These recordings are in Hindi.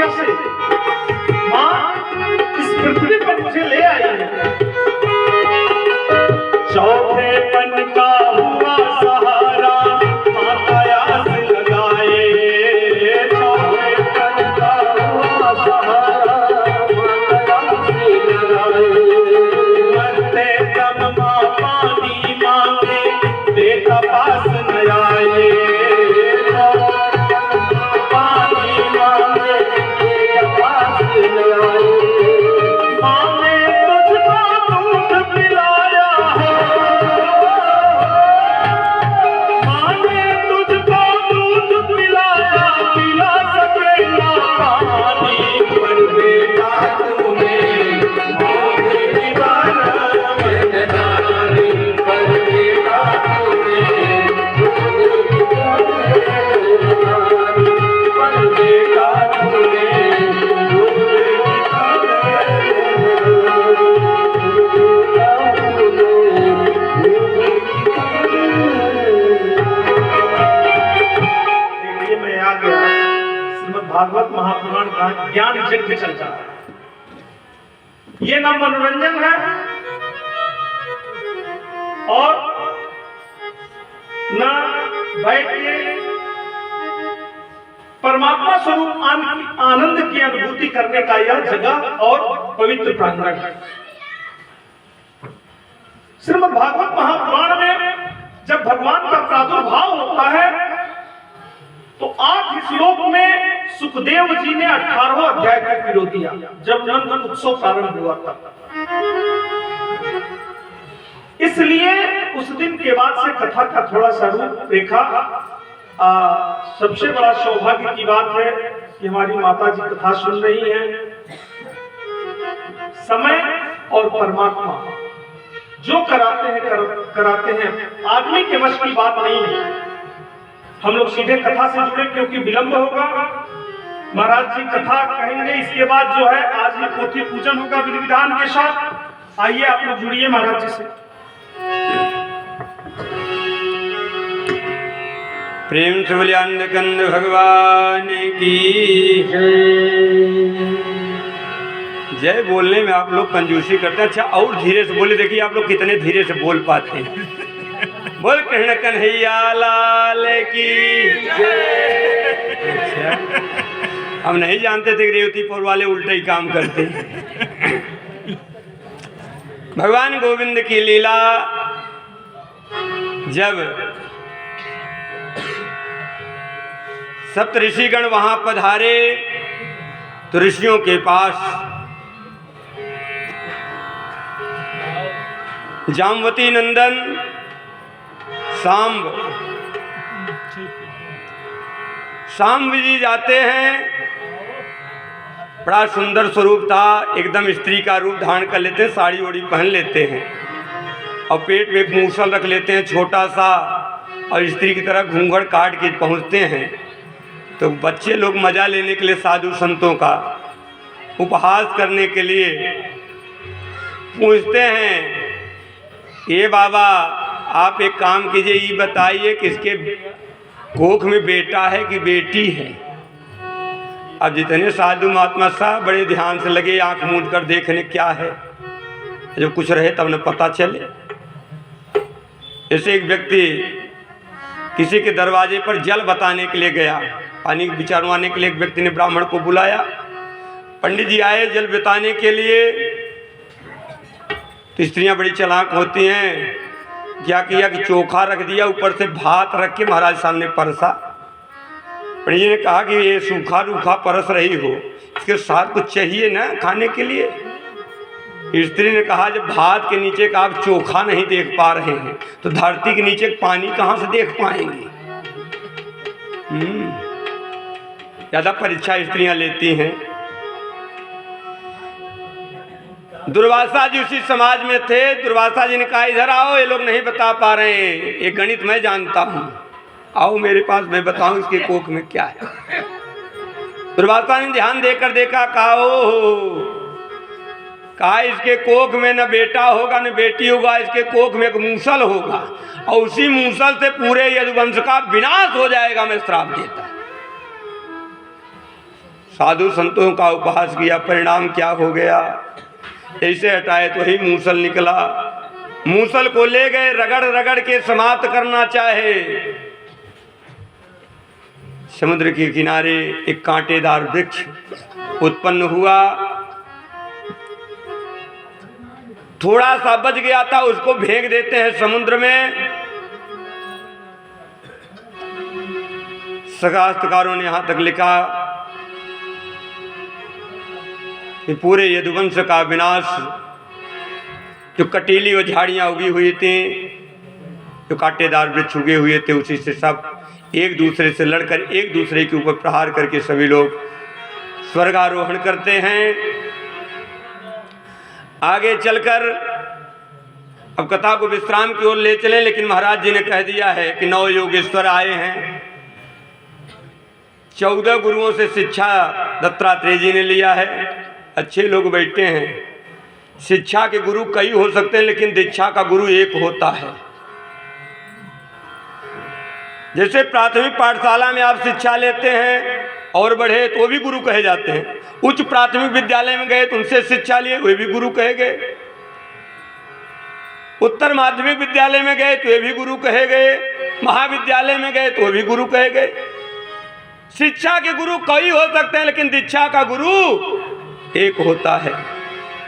तपस्या से माँ इस पृथ्वी पर मुझे ले आई है। चौथे पन का हुआ सहारा माँ कयास लगाए, चौथे पन का हुआ सहारा माँ कयास लगाए। मरते दम माँ पानी मांगे बेटा पास न आए, पानी मांगे बेटा पास न आए। माँ ने तुझको दूध पिलाया है, माँ ने तुझको दूध पिलाया, पिला सकेगा पानी पर बेटा तूने मोह दीवाना मैदानी पर बेटा तूने पर बेटा तूने देखिए मैं आ गया श्रीमद् भागवत महापुराण का ज्ञान यज्ञ चल रहा है। ये ना मनोरंजन है और ना बैठ के परमात्मा स्वरूप आनंद की अनुभूति करने का यह जगह और पवित्र प्रांगण है। श्रीमद् भागवत महापुराण में जब भगवान का प्रादुर्भाव होता है तो 8 श्लोक में सुखदेव जी ने 18वां अध्याय तक विरोध दिया जब नंद उत्सव प्रारंभ हुआ था। इसलिए उस दिन के बाद से कथा का थोड़ा सा रूप रेखा सबसे बड़ा सौभाग्य की बात है कि हमारी माता जी कथा सुन रही हैं। समय और परमात्मा जो कराते हैं कराते हैं, आदमी के वश की बात नहीं है। हम लोग सीधे कथा से जुड़े क्योंकि विलंब होगा। महाराज जी कथा कहेंगे, इसके बाद जो है आज ही पोथी पूजन होगा विधि विधान के साथ। आइए आप लोग जुड़िए महाराज जी से। प्रेम से बोलिए कंद भगवान की जय। बोलने में आप लोग कंजूसी करते हैं। अच्छा और धीरे से बोले, देखिए आप लोग कितने धीरे से बोल पाते हैं। बोल कृष्ण कन्हैया लाल की जय। अच्छा हम नहीं जानते थे कि रेवतीपुर वाले उल्टा ही काम करते हैं। भगवान गोविंद की लीला जब सप्त ऋषिगण वहां पधारे तो ऋषियों के पास जामवती नंदन शाम्ब जी जाते हैं। बड़ा सुंदर स्वरूप था, एकदम स्त्री का रूप धारण कर लेते हैं, साड़ी ओड़ी पहन लेते हैं और पेट में एक मूसल रख लेते हैं छोटा सा और स्त्री की तरह घूंघट काट के पहुंचते हैं। तो बच्चे लोग मजा लेने के लिए साधु संतों का उपहास करने के लिए पूछते हैं, ये बाबा आप एक काम कीजिए, ये बताइए किसके कोख में बेटा है कि बेटी है। अब जितने साधु महात्मा साहब बड़े ध्यान से लगे आंख मूंद कर देखने क्या है, जब कुछ रहे तब न पता चले। ऐसे एक व्यक्ति किसी के दरवाजे पर जल बताने के लिए गया, पानी बिचारवाने के लिए एक व्यक्ति ने ब्राह्मण को बुलाया। पंडित जी आए जल बताने के लिए। तो स्त्रियां बड़ी चालाक होती हैं, क्या किया कि चोखा रख दिया, ऊपर से भात रख के महाराज सामने परसा। पंडित जी ने कहा कि ये सूखा रूखा परस रही हो, इसके साथ कुछ चाहिए ना खाने के लिए। स्त्री ने कहा जब भात के नीचे का आप चोखा नहीं देख पा रहे हैं तो धरती के नीचे पानी कहाँ से देख पाएंगे। ज़्यादा परीक्षा स्त्रियां लेती हैं। दुर्वासा जी उसी समाज में थे। दुर्वासा जी ने कहा इधर आओ, ये लोग नहीं बता पा रहे हैं, ये गणित मैं जानता हूँ, आओ मेरे पास मैं बताऊं इसके कोख में क्या है। दुर्वासा ने ध्यान देकर देखा, कहा इसके कोख में न बेटा होगा न बेटी होगा, इसके कोख में एक मूसल होगा और उसी मूसल से पूरे यदुवंश का विनाश हो जाएगा, मैं श्राप देता। साधु संतों का उपहास किया, परिणाम क्या हो गया? ऐसे हटाए तो ही मूसल निकला। मूसल को ले गए, रगड़ रगड़ के समाप्त करना चाहे। समुद्र के किनारे एक कांटेदार वृक्ष उत्पन्न हुआ, थोड़ा सा बच गया था, उसको फेंक देते हैं समुद्र में। शास्त्रकारों ने यहां तक लिखा कि पूरे यदुवंश का विनाश, जो कटीली और झाड़ियां उगी हुई थी, जो कांटेदार वृक्ष उगे हुए थे, उसी से सब एक दूसरे से लड़कर एक दूसरे के ऊपर प्रहार करके सभी लोग स्वर्गारोहण करते हैं। आगे चलकर अब कथा को विश्राम की ओर ले चलें, लेकिन महाराज जी ने कह दिया है कि 9 योगेश्वर आए हैं। 14 गुरुओं से शिक्षा दत्तात्रेय जी ने लिया है। अच्छे लोग बैठे हैं। शिक्षा के गुरु कई हो सकते हैं, लेकिन दीक्षा का गुरु एक होता है। जैसे प्राथमिक पाठशाला में आप शिक्षा लेते हैं और बढ़े तो वो भी गुरु कहे जाते हैं। उच्च प्राथमिक विद्यालय में गए तो उनसे शिक्षा लिए, वे भी गुरु कहे गए। उत्तर माध्यमिक विद्यालय में गए तो वे भी गुरु कहे गए। महाविद्यालय में गए तो वे भी गुरु कहे गए। शिक्षा के गुरु कई हो सकते हैं, लेकिन दीक्षा का गुरु एक होता है।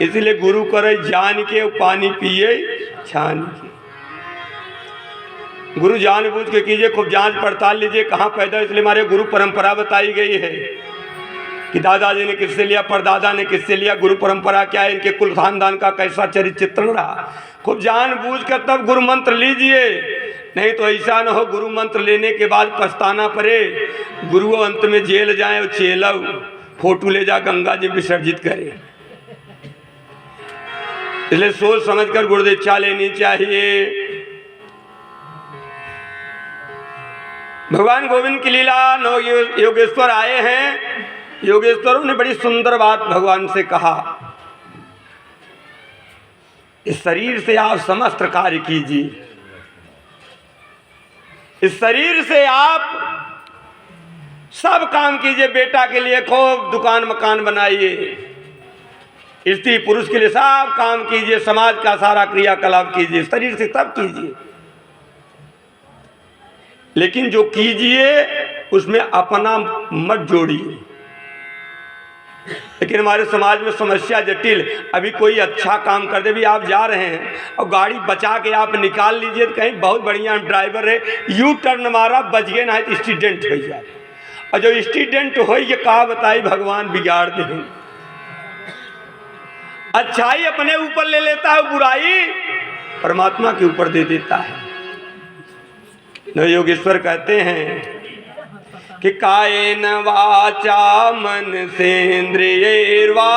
इसलिए गुरु करे जान के, पानी पिए छान के। गुरु जानबूझ के कीजिए, खूब जांच पड़ताल लीजिए कहाँ पैदा। इसलिए हमारे गुरु परंपरा बताई गई है कि दादाजी ने किससे लिया, परदादा ने किससे लिया, गुरु परंपरा क्या है, इनके कुल खानदान का कैसा चरित्र चित्रण रहा। खूब जानबूझ कर तब गुरु मंत्र लीजिए, नहीं तो ऐसा न हो गुरु मंत्र लेने के बाद पछताना पड़े। गुरु अंत में जेल जाए और चेला फोटो ले जा गंगा जी विसर्जित करे। इसलिए सोच समझकर गुरु दीक्षा लेनी चाहिए। भगवान गोविंद की लीला, 9 योगेश्वर आए हैं। योगेश्वरों ने बड़ी सुंदर बात भगवान से कहा, इस शरीर से आप समस्त कार्य कीजिए। इस शरीर से आप सब काम कीजिए। बेटा के लिए खूब दुकान मकान बनाइए, स्त्री पुरुष के लिए सब काम कीजिए, समाज का सारा क्रियाकलाप कीजिए, शरीर से सब कीजिए। लेकिन जो कीजिए उसमें अपना मत जोड़िए। लेकिन हमारे समाज में समस्या जटिल। अभी कोई अच्छा काम कर दे, भी आप जा रहे हैं और गाड़ी बचा के आप निकाल लीजिए, तो कहीं बहुत बढ़िया ड्राइवर है, यू टर्न मारा, बच गए ना है तो एक्सीडेंट हो जाए। और जो एक्सीडेंट हो ये कहा बताई भगवान बिगाड़ दें। अच्छाई अपने ऊपर ले लेता है, बुराई परमात्मा के ऊपर दे देता है। योगेश्वर कहते हैं कि कायेन वाचा मन सेन्द्रियैर्वा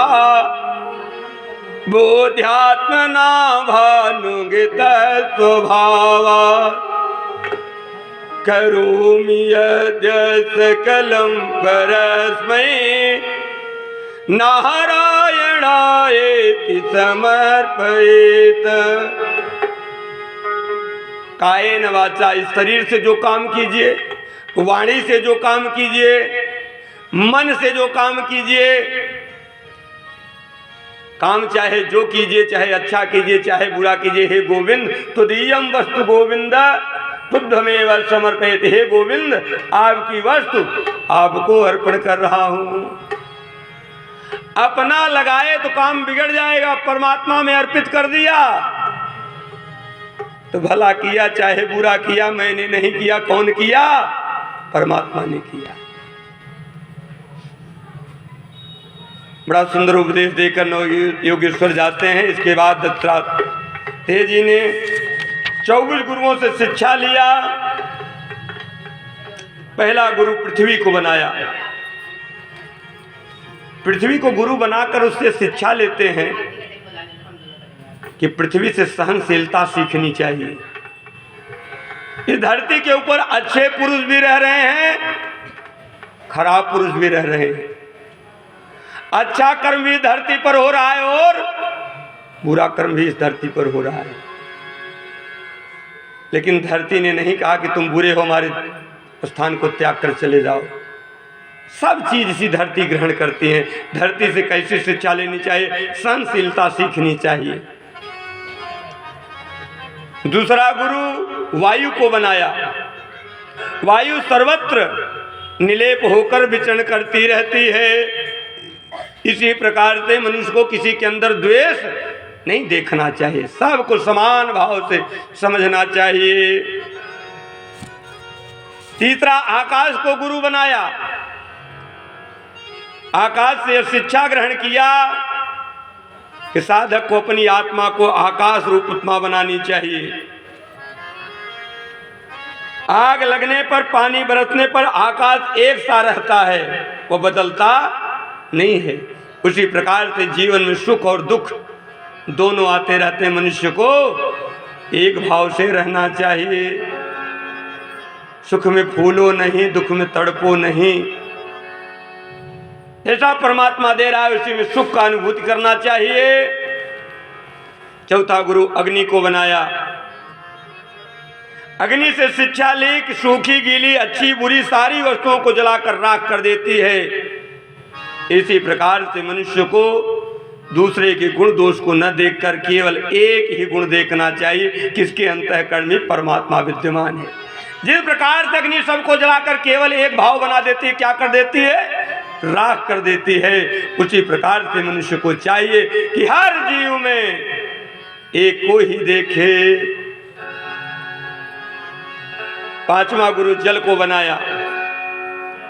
बोध्यात्मना भानुगित स्वभावा करोमि यद्य सकलं परस्मै नारायणायेति समर्पयेत्। कायेन वाचा, इस शरीर से जो काम कीजिए, वाणी से जो काम कीजिए, मन से जो काम कीजिए, काम चाहे जो कीजिए, चाहे अच्छा कीजिए चाहे बुरा कीजिए, हे गोविंद तुदीयम वस्तु गोविंद तुद्धमेव समर्पयेत्। हे गोविंद आपकी वस्तु आपको अर्पण कर रहा हूं। अपना लगाए तो काम बिगड़ जाएगा, परमात्मा में अर्पित कर दिया तो भला किया चाहे बुरा किया, मैंने नहीं किया, कौन किया? परमात्मा ने किया। बड़ा सुंदर उपदेश देकर 9 योगेश्वर जाते हैं। इसके बाद दत्तात्रेय जी ने 24 गुरुओं से शिक्षा लिया। पहला गुरु पृथ्वी को बनाया। पृथ्वी को गुरु बनाकर उससे शिक्षा लेते हैं कि पृथ्वी से सहनशीलता सीखनी चाहिए। इस धरती के ऊपर अच्छे पुरुष भी रह रहे हैं, खराब पुरुष भी रह रहे हैं। अच्छा कर्म भी धरती पर हो रहा है और बुरा कर्म भी इस धरती पर हो रहा है। लेकिन धरती ने नहीं कहा कि तुम बुरे हो, हमारे स्थान को त्याग कर चले जाओ। सब चीज इसी धरती ग्रहण करती है। धरती से कैसी शिक्षा लेनी चाहिए, सहनशीलता सीखनी चाहिए। दूसरा गुरु वायु को बनाया। वायु सर्वत्र निलेप होकर विचरण करती रहती है। इसी प्रकार से मनुष्य को किसी के अंदर द्वेष नहीं देखना चाहिए, सबको समान भाव से समझना चाहिए। तीसरा आकाश को गुरु बनाया। आकाश से शिक्षा ग्रहण किया कि साधक को अपनी आत्मा को आकाश रूप आत्मा बनानी चाहिए। आग लगने पर, पानी बरसने पर आकाश एक सा रहता है, वो बदलता नहीं है। उसी प्रकार से जीवन में सुख और दुख दोनों आते रहते हैं। मनुष्य को एक भाव से रहना चाहिए। सुख में फूलो नहीं, दुख में तड़पो नहीं। ऐसा परमात्मा दे रहा है, उसी में सुख का अनुभूति करना चाहिए। चौथा गुरु अग्नि को बनाया। अग्नि से शिक्षा ली कि सूखी गीली अच्छी बुरी सारी वस्तुओं को जलाकर राख कर देती है। इसी प्रकार से मनुष्य को दूसरे के गुण दोष को न देखकर केवल एक ही गुण देखना चाहिए, किसके अंतःकरण में परमात्मा विद्यमान है। जिस प्रकार से अग्नि सबको जलाकर केवल एक भाव बना देती है, क्या कर देती है, राख कर देती है। उसी प्रकार से मनुष्य को चाहिए कि हर जीव में एक को ही देखे। पांचवा गुरु जल को बनाया।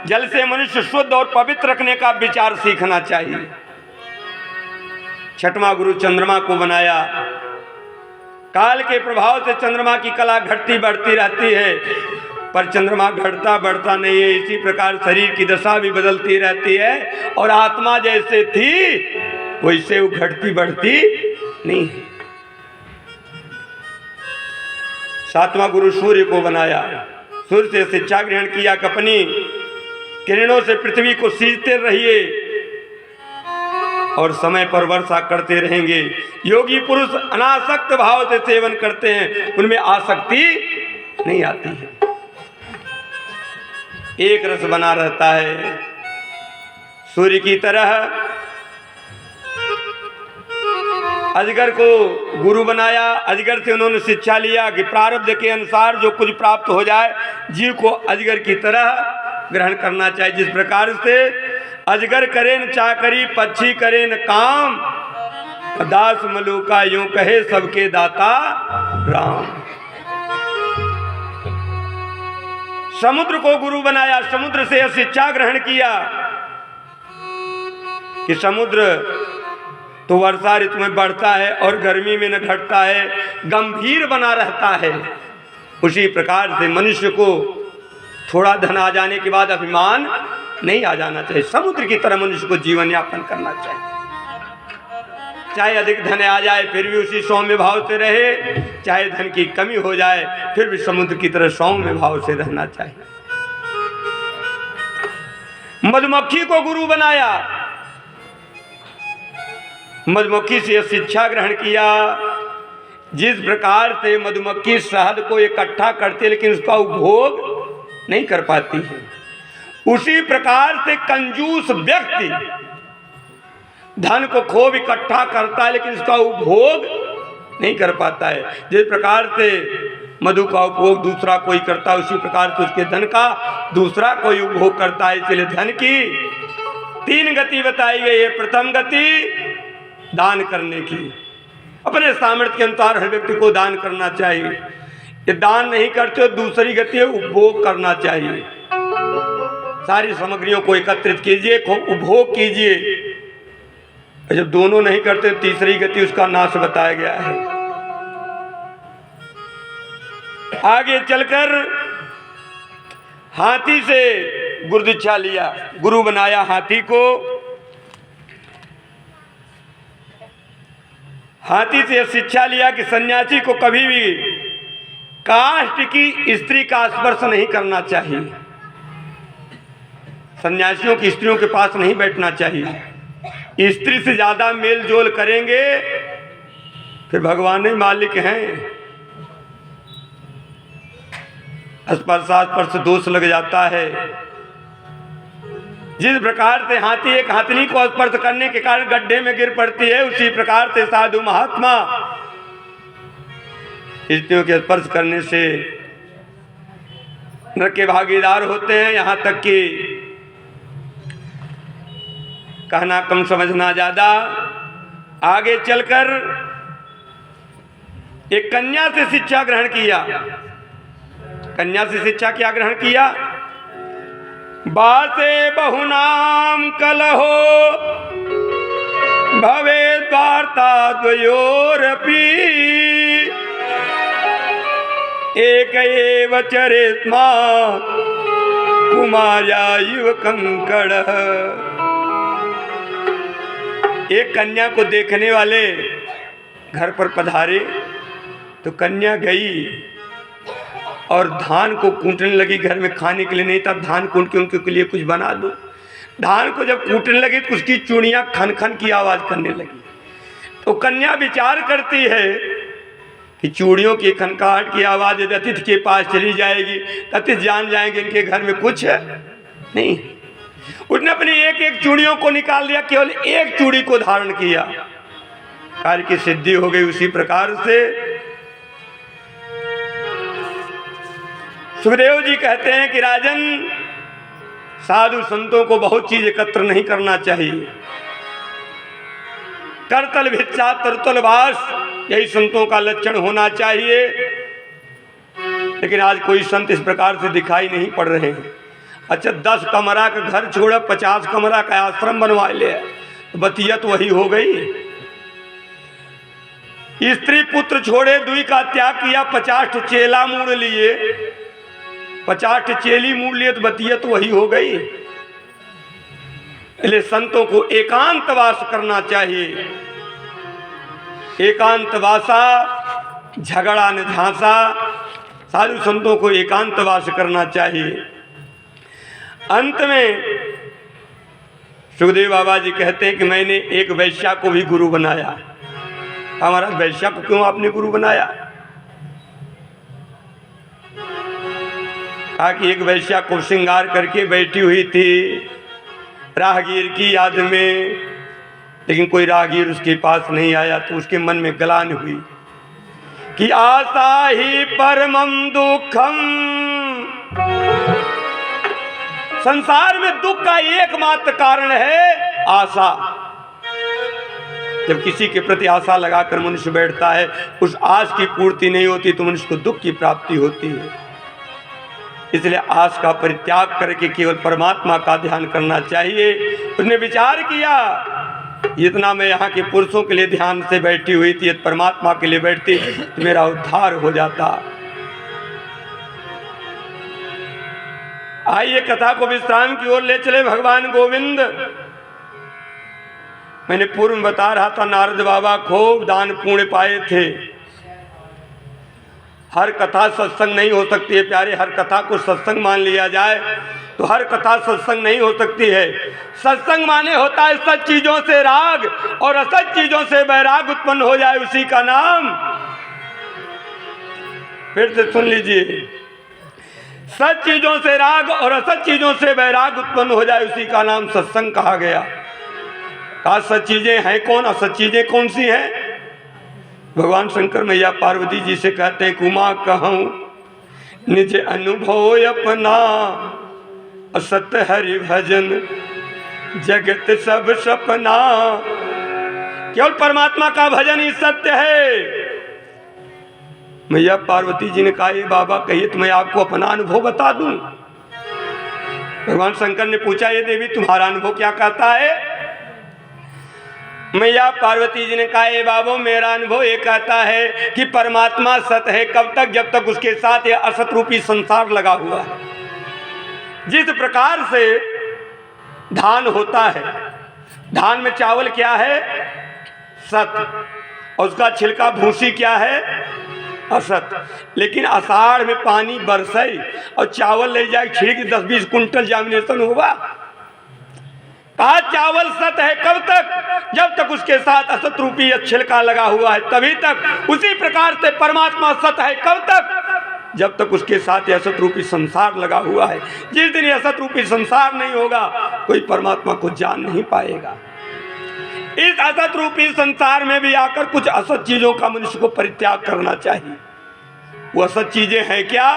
जल से मनुष्य शुद्ध और पवित्र रखने का विचार सीखना चाहिए। छठवां गुरु चंद्रमा को बनाया। काल के प्रभाव से चंद्रमा की कला घटती बढ़ती रहती है, पर चंद्रमा घटता बढ़ता नहीं है। इसी प्रकार शरीर की दशा भी बदलती रहती है और आत्मा जैसे थी वैसे वो घटती बढ़ती नहीं है। सातवां गुरु सूर्य को बनाया। सूर्य से शिक्षा ग्रहण किया कि अपनी किरणों से पृथ्वी को सींचते रहिए और समय पर वर्षा करते रहेंगे। योगी पुरुष अनासक्त भाव से सेवन करते हैं, उनमें आसक्ति नहीं आती है, एक रस बना रहता है। सूर्य की तरह अजगर को गुरु बनाया। अजगर से उन्होंने शिक्षा लिया कि प्रारब्ध के अनुसार जो कुछ प्राप्त हो जाए जीव को अजगर की तरह ग्रहण करना चाहिए। जिस प्रकार से अजगर करे न चाकरी, पक्षी करे न काम, दास मलूका यूं कहे सबके दाता राम। समुद्र को गुरु बनाया। समुद्र से शिक्षा ग्रहण किया कि समुद्र तो वर्षा ऋतु में बढ़ता है और गर्मी में न घटता है, गंभीर बना रहता है। उसी प्रकार से मनुष्य को थोड़ा धन आ जाने के बाद अभिमान नहीं आ जाना चाहिए। समुद्र की तरह मनुष्य को जीवन यापन करना चाहिए। चाहे अधिक धन आ जाए फिर भी उसी सौम्य भाव से रहे, चाहे धन की कमी हो जाए फिर भी समुद्र की तरह सौम्य भाव से रहना चाहिए। मधुमक्खी को गुरु बनाया। मधुमक्खी से शिक्षा ग्रहण किया। जिस प्रकार से मधुमक्खी शहद को इकट्ठा करती है लेकिन उसका उपभोग नहीं कर पाती है, उसी प्रकार से कंजूस व्यक्ति धन को खूब इकट्ठा करता है लेकिन उसका उपभोग नहीं कर पाता है। जिस प्रकार से मधु का उपभोग दूसरा कोई करता है, उसी प्रकार से उसके धन का दूसरा कोई उपभोग करता है। इसलिए धन की 3 गति बताई गई है। प्रथम गति दान करने की, अपने सामर्थ्य के अनुसार हर व्यक्ति को दान करना चाहिए। ये दान नहीं करते, दूसरी गति है उपभोग करना चाहिए। सारी सामग्रियों को एकत्रित कीजिए, खूब उपभोग कीजिए। जब दोनों नहीं करते तीसरी गति उसका नाश बताया गया है। आगे चलकर हाथी से गुरु दीक्षा लिया, गुरु बनाया हाथी को। हाथी से शिक्षा लिया कि सन्यासी को कभी भी काष्ठ की स्त्री का स्पर्श नहीं करना चाहिए। सन्यासियों की स्त्रियों के पास नहीं बैठना चाहिए। स्त्री से ज्यादा मेल जोल करेंगे फिर भगवान ही मालिक हैं। स्पर्शास्पर्श दोष लग जाता है। जिस प्रकार से हाथी एक हाथनी को स्पर्श करने के कारण गड्ढे में गिर पड़ती है, उसी प्रकार से साधु महात्मा स्त्रियों के स्पर्श करने से नरक के भागीदार होते हैं। यहाँ तक कि कहना कम समझना ज्यादा। आगे चलकर एक कन्या से शिक्षा ग्रहण किया। कन्या से शिक्षा क्या ग्रहण किया? बाते बहुनाम कलहो भवेत् वार्ता द्वयोरपि एक एव चरेत्मा कुमार्या इव कंकड़। एक कन्या को देखने वाले घर पर पधारे तो कन्या गई और धान को कूटने लगी। घर में खाने के लिए नहीं था, धान कूट के उनके लिए कुछ बना दो। धान को जब कूटने लगी तो उसकी चूड़ियाँ खन खन की आवाज़ करने लगी। तो कन्या विचार करती है कि चूड़ियों की खनकाहट की आवाज़ यदि अतिथि के पास चली जाएगी तो अतिथि जान जाएंगे इनके घर में कुछ है नहीं। उसने अपनी एक एक चूड़ियों को निकाल दिया, केवल एक चूड़ी को धारण किया, कार्य की सिद्धि हो गई। उसी प्रकार से सुखदेव जी कहते हैं कि राजन, साधु संतों को बहुत चीज एकत्र नहीं करना चाहिए। करतल भिक्षा तरतल वास, यही संतों का लक्षण होना चाहिए। लेकिन आज कोई संत इस प्रकार से दिखाई नहीं पड़ रहे हैं। अच्छा, 10 कमरा का घर छोड़ा 50 कमरा का आश्रम बनवा ले, तो बतिया तो वही हो गई। स्त्री पुत्र छोड़े, दुई का त्याग किया, 50 चेला मूड़ लिए, 50 चेली मूड़ लिए, तो बतिया तो वही हो गई। इसलिए संतों को एकांतवास करना चाहिए। एकांतवासा झगड़ा न झांसा, साधु संतों को एकांतवास करना चाहिए। अंत में सुखदेव बाबा जी कहते हैं कि मैंने एक वैश्या को भी गुरु बनाया। हमारा वैश्या को क्यों आपने गुरु बनाया? कहा कि एक वैश्या को श्रृंगार करके बैठी हुई थी राहगीर की याद में, लेकिन कोई राहगीर उसके पास नहीं आया, तो उसके मन में गलान हुई कि आशा ही परमम दुखम। संसार में दुख का एकमात्र कारण है आशा। जब किसी के प्रति आशा लगाकर मनुष्य बैठता है, उस आस की पूर्ति नहीं होती तो मनुष्य को दुख की प्राप्ति होती है। इसलिए आस का परित्याग करके केवल परमात्मा का ध्यान करना चाहिए। उसने विचार किया, इतना मैं यहाँ के पुरुषों के लिए ध्यान से बैठी हुई थी, परमात्मा के लिए बैठती तो मेरा उद्धार हो जाता। आइए कथा को विश्राम की ओर ले चले भगवान गोविंद। मैंने पूर्व में बता रहा था, नारद बाबा खूब दान पुण्य पाए थे। हर कथा सत्संग नहीं हो सकती है प्यारे। हर कथा को सत्संग मान लिया जाए तो हर कथा सत्संग नहीं हो सकती है। सत्संग माने होता है सच चीजों से राग और असत चीजों से वैराग उत्पन्न हो जाए, उसी का नाम, फिर से सुन लीजिए, सच चीजों से राग और असत चीजों से वैराग उत्पन्न हो जाए, उसी का नाम सत्संग कहा गया। कहा सच चीजें हैं कौन, असत चीजें कौन सी हैं? भगवान शंकर मैया पार्वती जी से कहते हैं, कुमा कहूँ निज अनुभव अपना, असत हरि भजन जगत सब सपना। केवल परमात्मा का भजन ही सत्य है। मैया पार्वती जी ने कहा, ये बाबा कहिए तो मैं आपको अपना अनुभव बता दूं। भगवान शंकर ने पूछा, ये देवी तुम्हारा अनुभव क्या कहता है? मैया पार्वती जी ने कहा, ये बाबू मेरा अनुभव ये कहता है कि परमात्मा सत है। कब तक? जब तक उसके साथ ये असत रूपी संसार लगा हुआ है। जिस प्रकार से धान होता है, धान में चावल क्या है? सत, और उसका छिलका भूसी क्या है? असत। लेकिन आषाढ़ में पानी बरसे और चावल ले जाए छिड़क 10-20 कुंटल जामिनेशन होगा। कहा चावल सत है कब तक? जब तक उसके साथ असत रूपी छिलका लगा हुआ है, तभी तक। उसी प्रकार से परमात्मा सत है कब तक? जब तक उसके साथ यह असत रूपी संसार लगा हुआ है। जिस दिन यह असत रूपी संसार नहीं होगा, कोई परमात्मा को जान नहीं पाएगा। इस असत रूपी संसार में भी आकर कुछ असत चीजों का मनुष्य को परित्याग करना चाहिए। वो असत चीजें हैं क्या?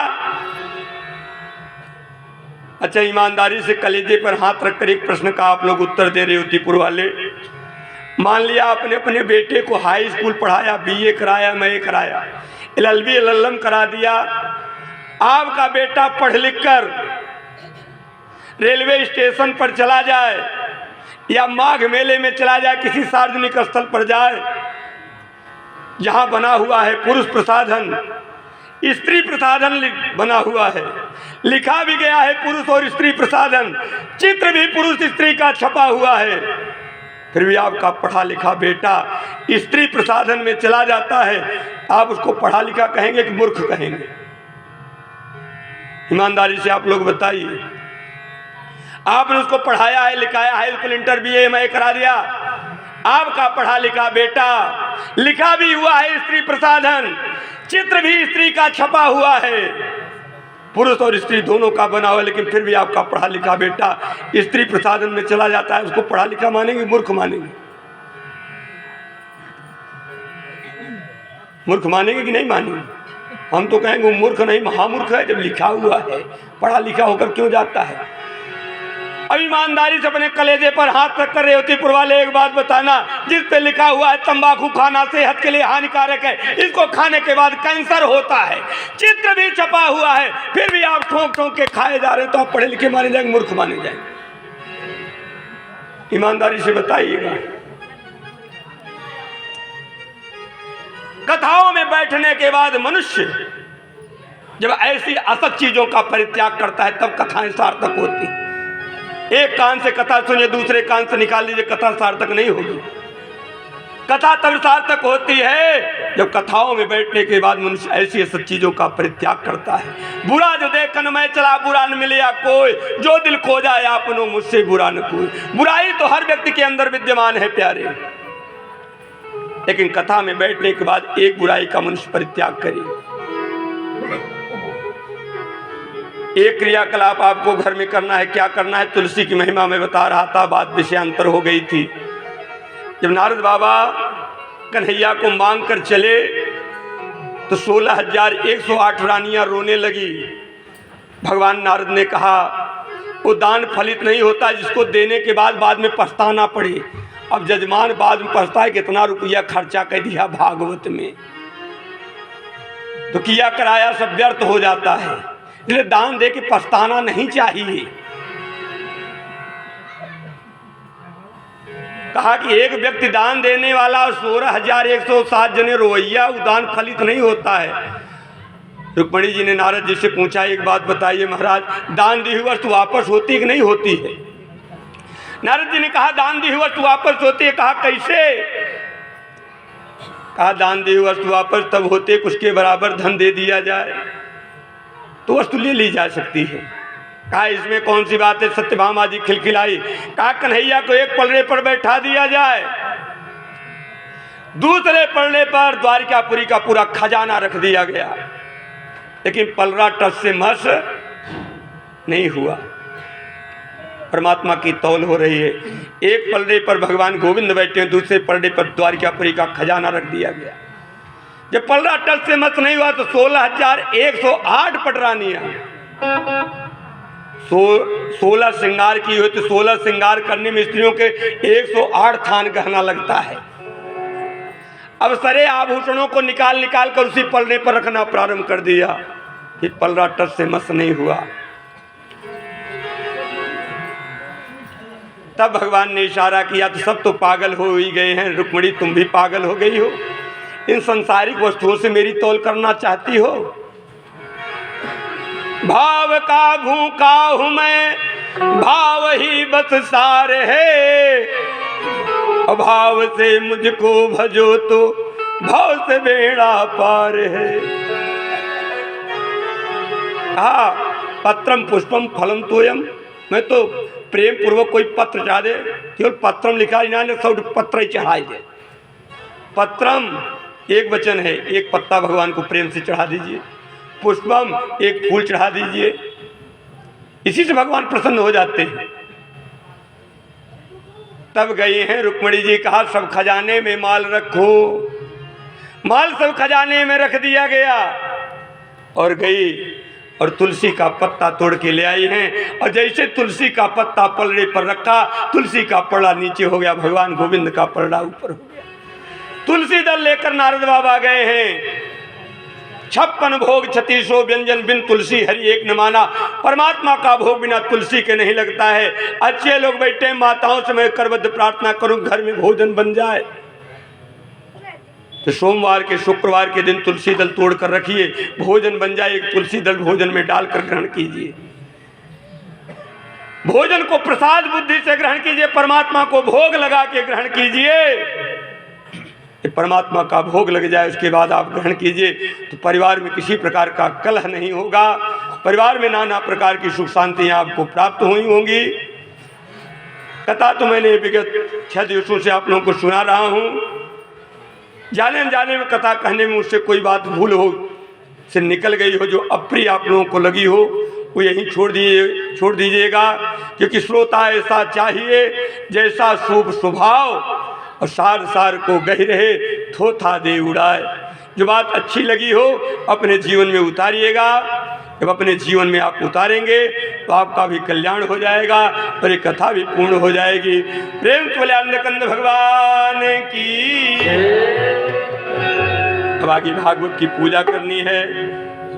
अच्छा, ईमानदारी से कलेजे पर हाथ रखकर एक प्रश्न का आप लोग उत्तर दे रहे हो त्रिपुर वाले। मान लिया आपने अपने बेटे को हाई स्कूल पढ़ाया, बीए कराया, एमए कराया, एलएलबी एलएलएम करा दिया। आपका बेटा पढ़ लिख कर रेलवे स्टेशन पर चला जाए या माघ मेले में चला जाए, किसी सार्वजनिक स्थल पर जाए जहां बना हुआ है पुरुष प्रसाधन, स्त्री प्रसाधन बना हुआ है, लिखा भी गया है पुरुष और स्त्री प्रसाधन, चित्र भी पुरुष स्त्री का छपा हुआ है, फिर भी आपका पढ़ा लिखा बेटा स्त्री प्रसाधन में चला जाता है, आप उसको पढ़ा लिखा कहेंगे कि मूर्ख कहेंगे? ईमानदारी से आप लोग बताइए। आपने उसको पढ़ाया है, लिखाया, high school inter BA MA करा दिया, आपका पढ़ा लिखा बेटा, लिखा भी हुआ है स्त्री प्रसाधन, चित्र भी स्त्री का छपा हुआ है, पुरुष और स्त्री दोनों का बना हुआ, लेकिन फिर भी आपका पढ़ा लिखा बेटा स्त्री प्रसाधन में चला जाता है, उसको पढ़ा लिखा मानेंगे, मूर्ख मानेंगे? मूर्ख मानेंगे कि नहीं मानेंगे? हम तो कहेंगे वो मूर्ख नहीं महामूर्ख है, जब लिखा हुआ है, पढ़ा लिखा होकर क्यों जाता है? अब ईमानदारी से अपने कलेजे पर हाथ रख कर रेवतीपुर वाले एक बात बताना, जिस पे लिखा हुआ है तंबाकू खाना सेहत के लिए हानिकारक है, इसको खाने के बाद कैंसर होता है, चित्र भी छपा हुआ है, फिर भी आप ठोक ठोक के खाए जा रहे हैं, तो आप पढ़े लिखे माने जाएंगे, मूर्ख माने जाएंगे? ईमानदारी से बताइएगा। कथाओं में बैठने के बाद मनुष्य जब ऐसी असत चीजों का परित्याग करता है, तब कथाएं सार्थक होती हैं। एक कान से कथा सुनिए, दूसरे कान से निकाल लीजिए, कथा सार्थक नहीं होगी। कथा तब सार्थक होती है जब कथाओं में बैठने के बाद मनुष्य ऐसी ऐसी चीजों का परित्याग करता है। बुरा जो देखन मैं चला, बुरा न मिले या कोई, जो दिल खो जाए आपनो मुझसे बुरा न कोई। बुराई तो हर व्यक्ति के अंदर विद्यमान है प्यारे, लेकिन कथा में बैठने के बाद एक बुराई का मनुष्य परित्याग करे। एक क्रियाकलाप आपको घर में करना है, क्या करना है? तुलसी की महिमा में बता रहा था, बात विषयांतर हो गई थी। जब नारद बाबा कन्हैया को मांग कर चले तो 16,108 रानियां रोने लगी। भगवान नारद ने कहा वो दान फलित नहीं होता जिसको देने के बाद में पछताना पड़े। अब जजमान बाद में पछताए कितना रुपया खर्चा कर दिया भागवत में, तो किया कराया सब व्यर्थ हो जाता है, इसलिए दान दे के पछताना नहीं चाहिए। कहा कि एक व्यक्ति दान देने वाला 16,107 जने रोइया, वो दान फलित नहीं होता है। रुक्मणी जी ने नारद जी से पूछा, एक बात बताइए महाराज, दान दी हुई वस्तु वापस होती है कि नहीं होती है? नारद जी ने कहा दान दी हुई वस्तु वापस होती है। कहा कैसे? कहा दान दी हुई वस्तु वापस तब होती है उसके बराबर धन दे दिया जाए तो वस्तु ले ली जा सकती है। कहा इसमें कौन सी बात है? सत्यभामा जी खिलखिलाई। कहा कन्हैया को एक पलड़े पर बैठा दिया जाए, दूसरे पलड़े पर द्वारिकापुरी का पूरा खजाना रख दिया गया, लेकिन पलड़ा टस से मस नहीं हुआ। परमात्मा की तौल हो रही है। एक पलड़े पर भगवान गोविंद बैठे हैं, दूसरे पलड़े पर द्वारिकापुरी का खजाना रख दिया गया। जब पलड़ा टस से मस नहीं हुआ तो 16,108 पटरानियां, 16 श्रृंगार की हुई तो 16 श्रृंगार करने में स्त्रियों के 108 थान गहना लगता है। अब सारे आभूषणों को निकाल निकाल कर उसी पलड़े पर रखना प्रारंभ कर दिया कि पलड़ा टस से मस नहीं हुआ। तब भगवान ने इशारा किया तो सब तो पागल हो ही गए हैं, रुक्मिणी तुम भी पागल हो गई हो, इन संसारिक वस्तुओं से मेरी तौल करना चाहती हो? भाव का भूखा हूं मैं, भाव ही बस सार है, अभाव से मुझको भजो तो भाव से बेड़ा पार है। कहा पत्रम पुष्पम फलम तोयम, मैं तो प्रेम पूर्वक कोई पत्र चढ़ा दे, केवल पत्रम लिखा इन्होंने सब पत्र ही चढ़ाई दे। पत्रम एक वचन है, एक पत्ता भगवान को प्रेम से चढ़ा दीजिए। पुष्पम, एक फूल चढ़ा दीजिए। इसी से भगवान प्रसन्न हो जाते हैं। तब गई हैं रुक्मणी जी, कहा सब खजाने में माल रखो। माल सब खजाने में रख दिया गया और गई और तुलसी का पत्ता तोड़ के ले आई हैं। और जैसे तुलसी का पत्ता पलड़े पर रखा, तुलसी का पलड़ा नीचे हो गया, भगवान गोविंद का पलड़ा ऊपर हो गया। तुलसी दल लेकर नारद बाबा गए हैं। 56 भोग 36 व्यंजन बिन तुलसी हरि एक न माना। परमात्मा का भोग बिना तुलसी के नहीं लगता है। अच्छे लोग बैठे, माताओं से मैं करबद्ध प्रार्थना करूं घर में भोजन बन जाए। तो सोमवार के शुक्रवार के दिन तुलसी दल तोड़ कर रखिए, भोजन बन जाए। एक तुलसी दल भोजन में डालकर ग्रहण कीजिए। भोजन को प्रसाद बुद्धि से ग्रहण कीजिए, परमात्मा को भोग लगा के ग्रहण कीजिए। परमात्मा का भोग लग जाए उसके बाद आप ग्रहण कीजिए, तो परिवार में किसी प्रकार का कलह नहीं होगा। परिवार में नाना प्रकार की सुख शांतियाँ आपको प्राप्त हुई होंगी। कथा तो मैंने विगत 6 दिवसों से आप लोगों को सुना रहा हूँ। जाने अनजाने में कथा कहने में उससे कोई बात भूल हो से निकल गई हो, जो अप्रिय आप लोगों को लगी हो, वो यहीं छोड़ दीजिएगा। क्योंकि श्रोता ऐसा चाहिए जैसा शुभ स्वभाव और सार सार को गही रहे, थोथा दे उड़ाए। जो बात अच्छी लगी हो अपने जीवन में उतारिएगा। जब अपने जीवन में आप उतारेंगे तो आपका भी कल्याण हो जाएगा और ये कथा भी पूर्ण हो जाएगी। प्रेम से बोले अन्नकंद भगवान की। अब आगे भागवत की पूजा करनी है।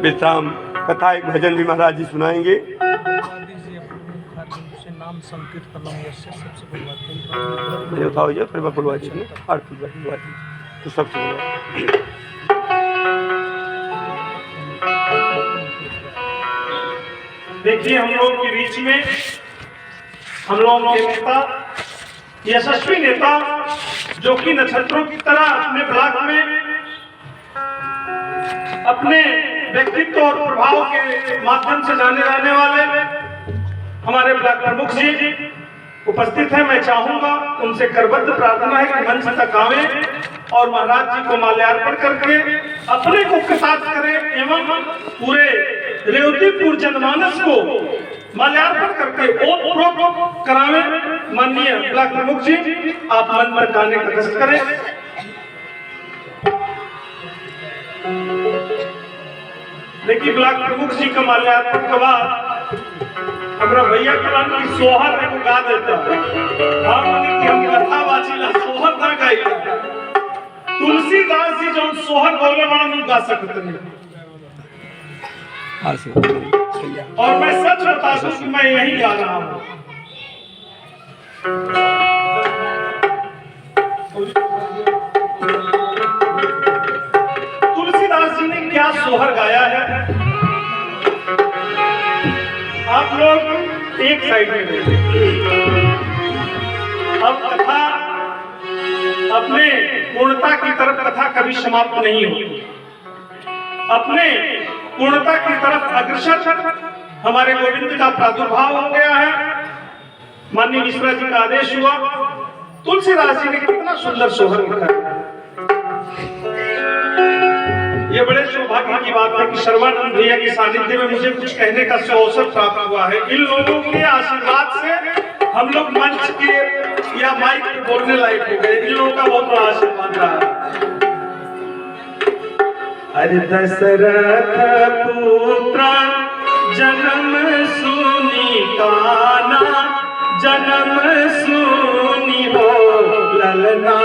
विश्राम कथा एक भजन भी महाराज जी सुनाएंगे। नाम संकीर्तनम यस्य सबसे मुझे उठाओ ये फिर मैं बुलवा दीजिए तो सबसे देखिए, हम लोग के बीच में हम लोगों के नेता, यशस्वी नेता, जो कि नक्षत्रों की तरह अपने ब्लॉक में अपने व्यक्तित्व और प्रभाव के माध्यम से जाने जाने वाले हमारे ब्लॉक प्रमुख जी उपस्थित हैं। मैं चाहूंगा उनसे करबद्ध प्रार्थना है कि मंच तक आवे और महाराज जी को माल्यार्पण करके अपने को कृतार्थ करें एवं पूरे रेवतीपुर जनमानस को माल्यार्पण करके ओतप्रोत करावे। माननीय ब्लॉक प्रमुख जी, आप मंच तक आने का कष्ट करें। देखिए, ब्लॉक प्रमुख जी का माल्यार्पण के बाद हमरा भैया कलान की सोहर को गा देता कि हम कथा वाचिला सोहर ना गाई। तुलसीदास जी जो सोहर बोले वाला नहीं गा सकते हैं। और मैं सच बता दूं कि मैं यही गा रहा हूं। तुलसीदास जी ने क्या सोहर गाया है, आप लोग एक साइड में अब कथा अपने पूर्णता की तरफ कथा कभी समाप्त नहीं होगी। अपने पूर्णता की तरफ अग्रसर हमारे गोविंद का प्रादुर्भाव हो गया है। माननीय मिश्रा जी का आदेश हुआ। तुलसीदास जी ने कितना सुंदर सोहर लिखा है। ये बड़े सौभाग्य की बात है कि सर्वानंद भैया के सानिध्य में मुझे कुछ कहने का अवसर प्राप्त हुआ है। इन लोगों के आशीर्वाद से हम लोग मंच के या माइक पे बोलने लायक हो गए। इन लोगों का बहुत बड़ा आशीर्वाद रहा। अरे दशरथ पुत्र जन्म सुनी काना, जन्म सुनी हो ललना